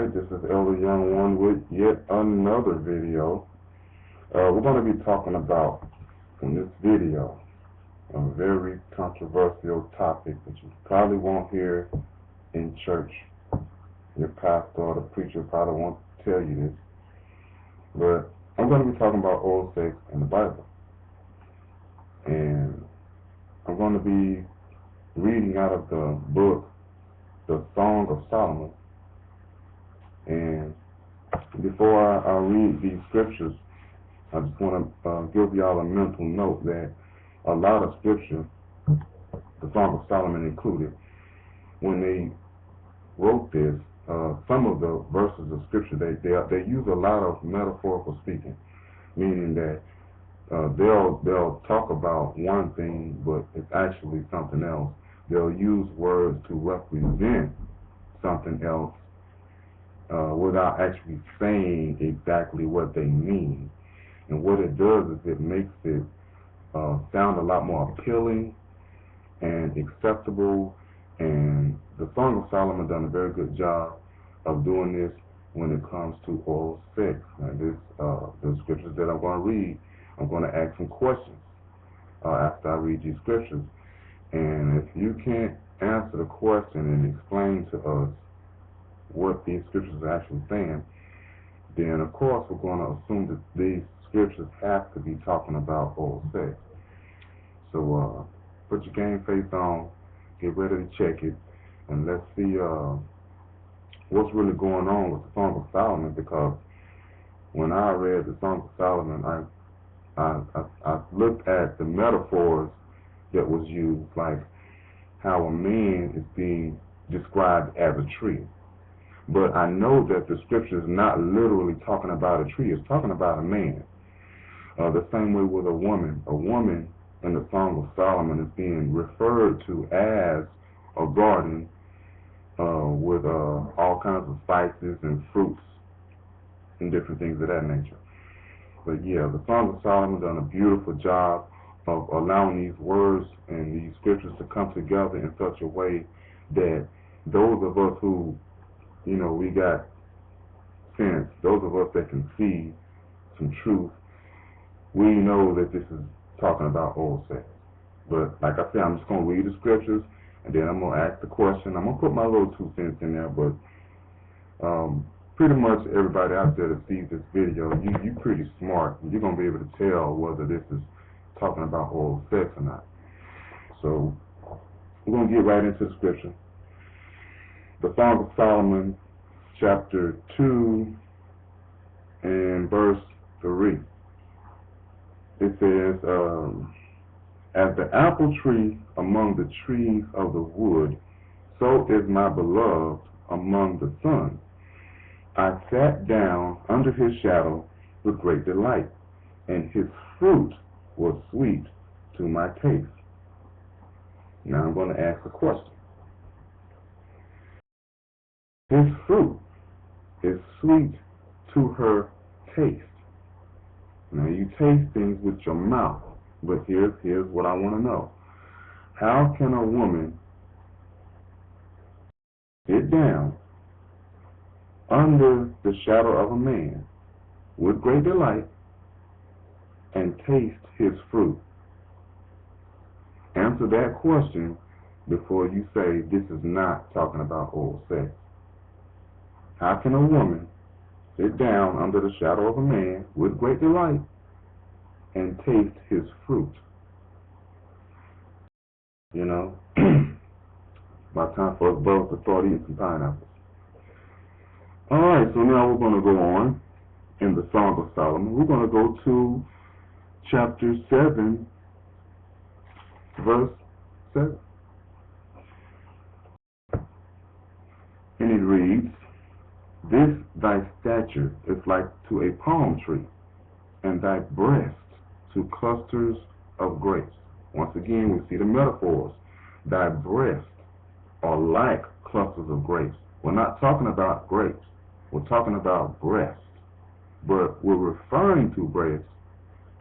everybody. This is Elder Young One with yet another video. We're going to be talking about, in this video, a very controversial topic that you probably won't hear in church. Your pastor or the preacher probably won't tell you this. But I'm going to be talking about oral sex in the Bible. And I'm going to be reading out of the book, The Song of Solomon. And before I read these scriptures, I just want to give y'all a mental note that a lot of scripture, the Song of Solomon included, when they wrote this, some of the verses of scripture, they use a lot of metaphorical speaking, meaning that they'll talk about one thing, but it's actually something else. They'll use words to represent something else without actually saying exactly what they mean. And what it does is it makes it sound a lot more appealing and acceptable. And the Song of Solomon done a very good job of doing this when it comes to oral sex. Now, the scriptures that I'm going to read, I'm going to ask some questions after I read these scriptures. And if you can't answer the question and explain to us what these scriptures are actually saying, then of course we're going to assume that these scriptures have to be talking about oral sex. So put your game face on, get ready to check it, and let's see what's really going on with the Song of Solomon. Because when I read the Song of Solomon, I looked at the metaphors that was used, like how a man is being described as a tree. But I know that the scripture is not literally talking about a tree, it's talking about a man. The same way with a woman. A woman in the Song of Solomon is being referred to as a garden with all kinds of spices and fruits and different things of that nature. But yeah, the Song of Solomon done a beautiful job of allowing these words and these scriptures to come together in such a way that those of us who, you know, we got sense, those of us that can see some truth, we know that this is talking about oral sex. But like I said, I'm just going to read the scriptures, and then I'm going to ask the question. I'm going to put my little 2 cents in there, but pretty much everybody out there that sees this video, you're pretty smart. You're going to be able to tell whether this is talking about oral sex or not. So we're going to get right into the scripture. The Song of Solomon, chapter 2 and verse 3. It says, as the apple tree among the trees of the wood, so is my beloved among the sons. I sat down under his shadow with great delight, and his fruit was sweet to my taste. Now I'm going to ask a question. His fruit is sweet to her taste. Now you taste things with your mouth, but here's what I want to know. How can a woman sit down under the shadow of a man with great delight and taste his fruit? Answer that question before you say this is not talking about oral sex. How can a woman sit down under the shadow of a man with great delight and taste his fruit? You know, about time for us both to start eating some pineapples. Alright, so now we're going to go on in the Song of Solomon. We're going to go to chapter 7, verse 7. And it reads, this thy stature is like to a palm tree, and thy breast to clusters of grapes. Once again, we see the metaphors. Thy breasts are like clusters of grapes. We're not talking about grapes. We're talking about breasts. But we're referring to breasts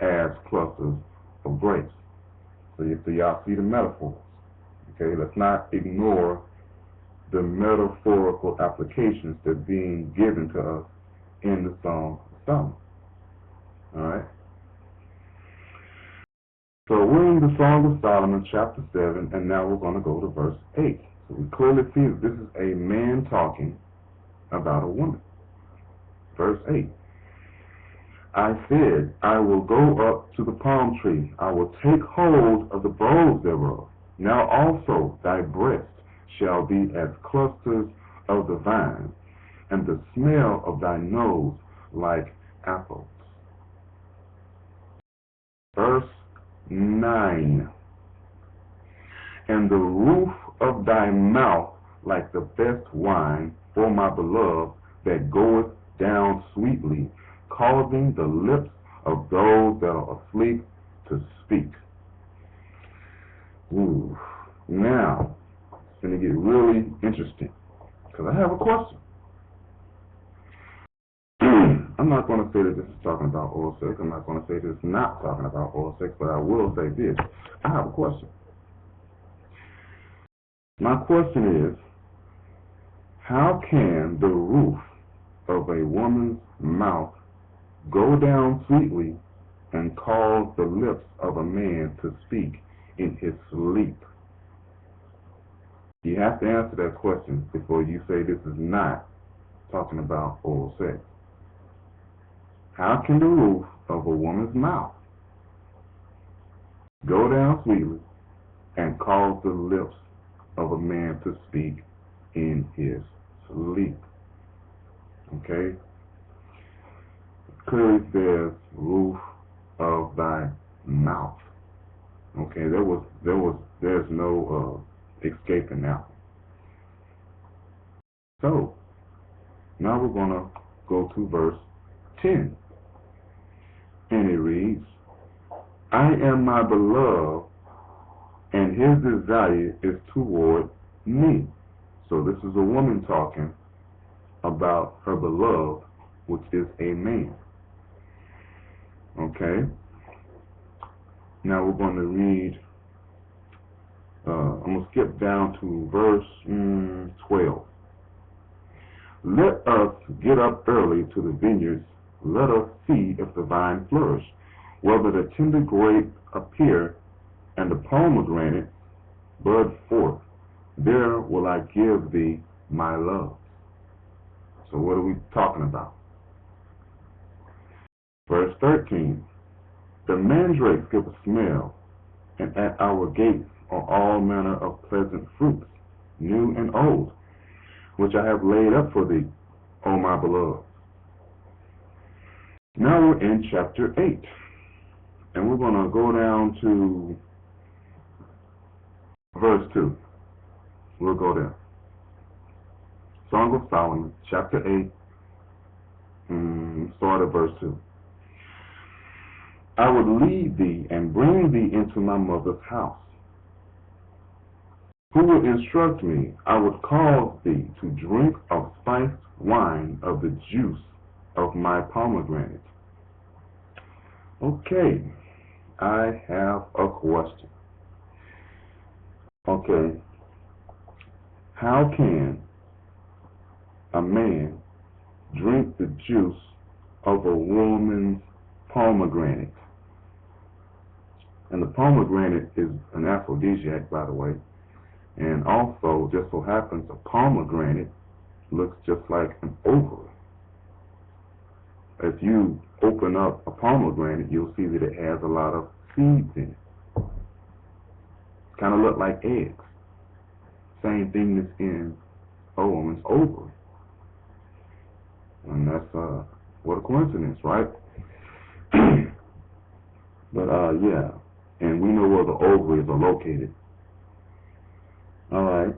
as clusters of grapes. So y'all see the metaphors. Okay, let's not ignore the metaphorical applications that are being given to us in the Song of Solomon. Alright? So we're in the Song of Solomon, chapter 7, and now we're going to go to verse 8. So we clearly see that this is a man talking about a woman. Verse 8. I said, I will go up to the palm tree. I will take hold of the boughs thereof. Now also thy breast shall be as clusters of the vine, and the smell of thy nose like apples. Verse 9. And the roof of thy mouth like the best wine for my beloved that goeth down sweetly, causing the lips of those that are asleep to speak. Ooh. Now, it's going to get really interesting, because I have a question. I'm not going to say that this is talking about oral sex. I'm not going to say this is not talking about oral sex, but I will say this. I have a question. My question is, how can the roof of a woman's mouth go down sweetly and cause the lips of a man to speak in his sleep? You have to answer that question before you say this is not talking about oral sex. How can the roof of a woman's mouth go down sweetly and cause the lips of a man to speak in his sleep? Okay? It clearly says roof of thy mouth. Okay, there's no escaping that. So now we're gonna go to verse 10. And it reads, I am my beloved, and his desire is toward me. So this is a woman talking about her beloved, which is a man. Okay? Now we're going to read, I'm going to skip down to verse 12. Let us get up early to the vineyards. Let us see if the vine flourish, whether the tender grape appear, and the pomegranate bud forth. There will I give thee my love. So what are we talking about? Verse 13. The mandrakes give a smell, and at our gates are all manner of pleasant fruits, new and old, which I have laid up for thee, O my beloved. Now we're in chapter 8, and we're going to go down to verse 2. We'll go there. Song of Solomon, chapter 8, start at verse 2. I would lead thee and bring thee into my mother's house. Who would instruct me? I would cause thee to drink of spiced wine of the juice of my pomegranate. Okay, I have a question. Okay, how can a man drink the juice of a woman's pomegranate? And the pomegranate is an aphrodisiac, by the way. And also, just so happens, a pomegranate looks just like an ovary. If you open up a pomegranate, you'll see that it has a lot of seeds in it. Kind of look like eggs. Same thing that's in a woman's ovary. And that's, what a coincidence, right? But, yeah. And we know where the ovaries are located. Alright.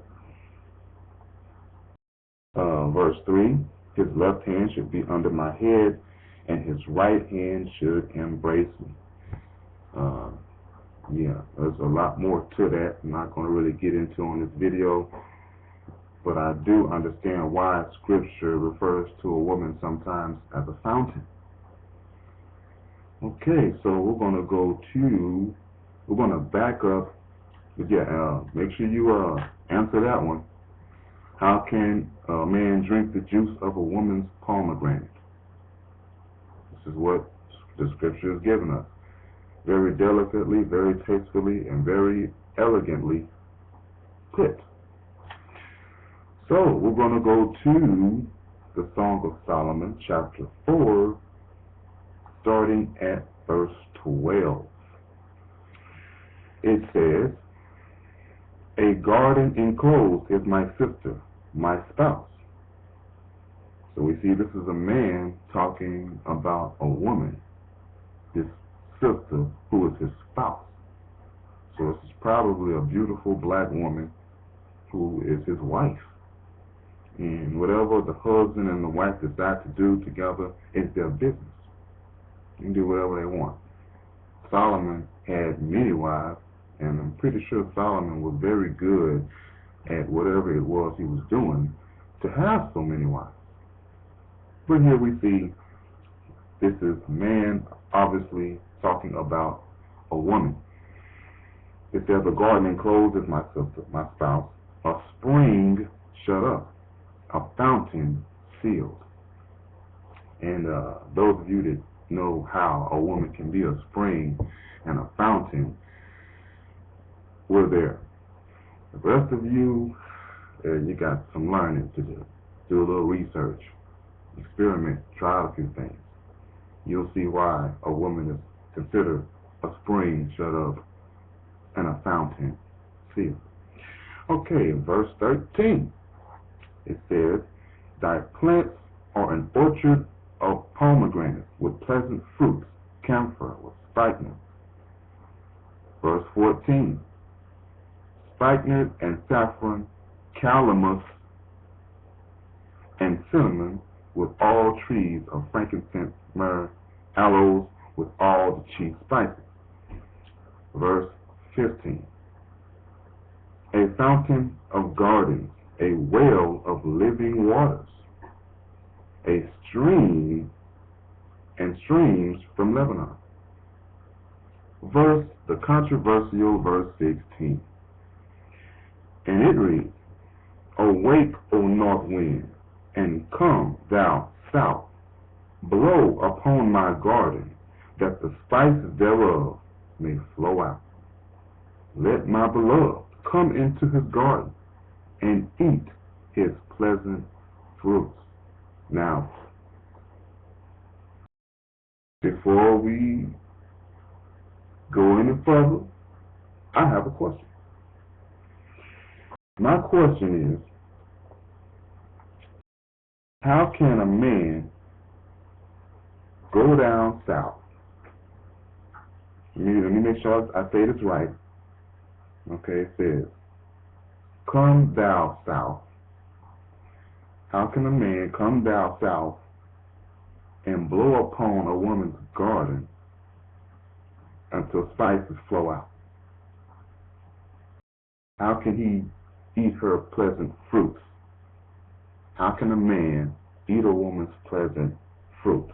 Verse 3. His left hand should be under my head, and his right hand should embrace me. Yeah, there's a lot more to that I'm not going to really get into on this video, but I do understand why Scripture refers to a woman sometimes as a fountain. Okay, so we're going to back up, but yeah, make sure you answer that one. How can a man drink the juice of a woman's pomegranate? This is what the scripture has given us. Very delicately, very tastefully, and very elegantly put. So we're going to go to the Song of Solomon, chapter 4, starting at verse 12. It says, "A garden enclosed is my sister, my spouse." So we see this is a man talking about a woman, his sister, who is his spouse. So this is probably a beautiful black woman who is his wife. And whatever the husband and the wife decide to do together is their business. You can do whatever they want. Solomon had many wives, and I'm pretty sure Solomon was very good at whatever it was he was doing to have so many wives. But here we see this is man obviously talking about a woman. It says, "A garden enclosed is my sister, my spouse, a spring shut up, a fountain sealed." And those of you that know how a woman can be a spring and a fountain, we're there. The rest of you, you got some learning to do. Do a little research, experiment, try a few things. You'll see why a woman is considered a spring shut up and a fountain sealed. Okay, in verse 13, it says, "Thy plants are an orchard of pomegranates with pleasant fruits, camphor with spikenard." Verse 14, "Spikenard and saffron, calamus and cinnamon with all trees of frankincense, myrrh, aloes with all the chief spices." Verse 15, "A fountain of gardens, a well of living waters, a stream and streams from Lebanon." The controversial verse 16, and it reads, "Awake, O north wind, and come, thou south, blow upon my garden, that the spices thereof may flow out. Let my beloved come into his garden, and eat his pleasant fruits." Now, before we go any further, I have a question. My question is, how can a man go down south? Let me make sure I say this right. Okay, it says, "Come thou south." How can a man come down south and blow upon a woman's garden until spices flow out? How can he eat her pleasant fruits? How can a man eat a woman's pleasant fruits?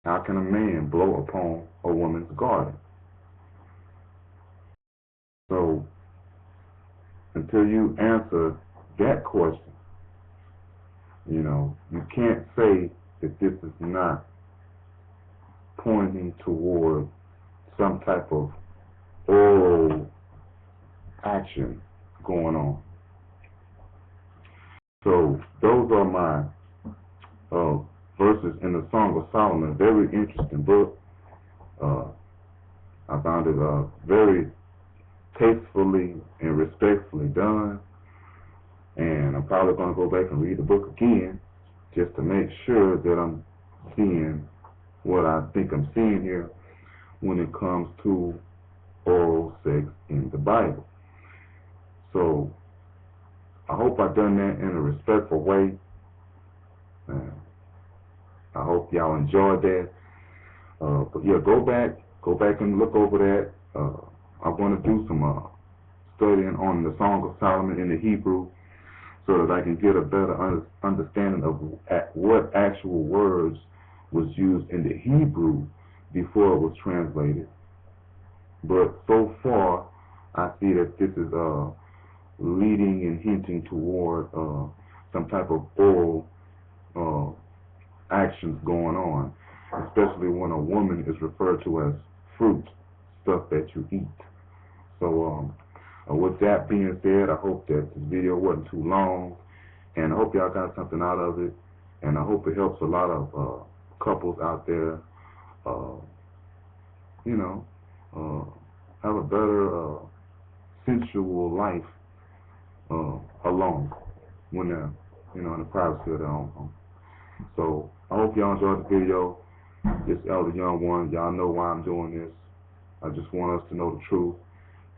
How can a man blow upon a woman's garden? So, until you answer that question, you can't say that this is not pointing toward some type of oral action going on. So those are my verses in the Song of Solomon. Very interesting book. I found it very tastefully and respectfully done. And I'm probably going to go back and read the book again just to make sure that I'm seeing what I think I'm seeing here when it comes to oral sex in the Bible. So I hope I've done that in a respectful way. I hope y'all enjoyed that. But yeah, go back and look over that. I'm going to do some studying on the Song of Solomon in the Hebrew, so that I can get a better understanding of what actual words was used in the Hebrew before it was translated. But so far, I see that this is leading and hinting toward some type of oral uh, actions going on, especially when a woman is referred to as fruit, stuff that you eat. So with that being said, I hope that this video wasn't too long, and I hope y'all got something out of it, and I hope it helps a lot of couples out there, uh, you know, have a better sensual life alone when they're, in the privacy of their own home. So I hope y'all enjoyed the video. This Elder Young One, y'all know why I'm doing this. I just want us to know the truth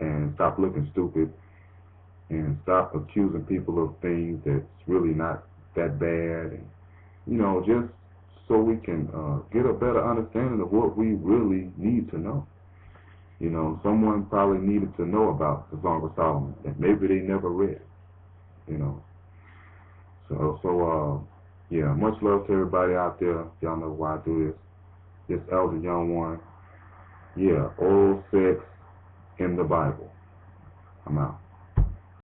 and stop looking stupid and stop accusing people of things that's really not that bad, and just so we can get a better understanding of what we really need to know. Someone probably needed to know about the Song of Solomon, and maybe they never read it. Yeah, much love to everybody out there. Y'all know why I do this. This Elder Young One. Yeah, oral sex in the Bible. I'm out.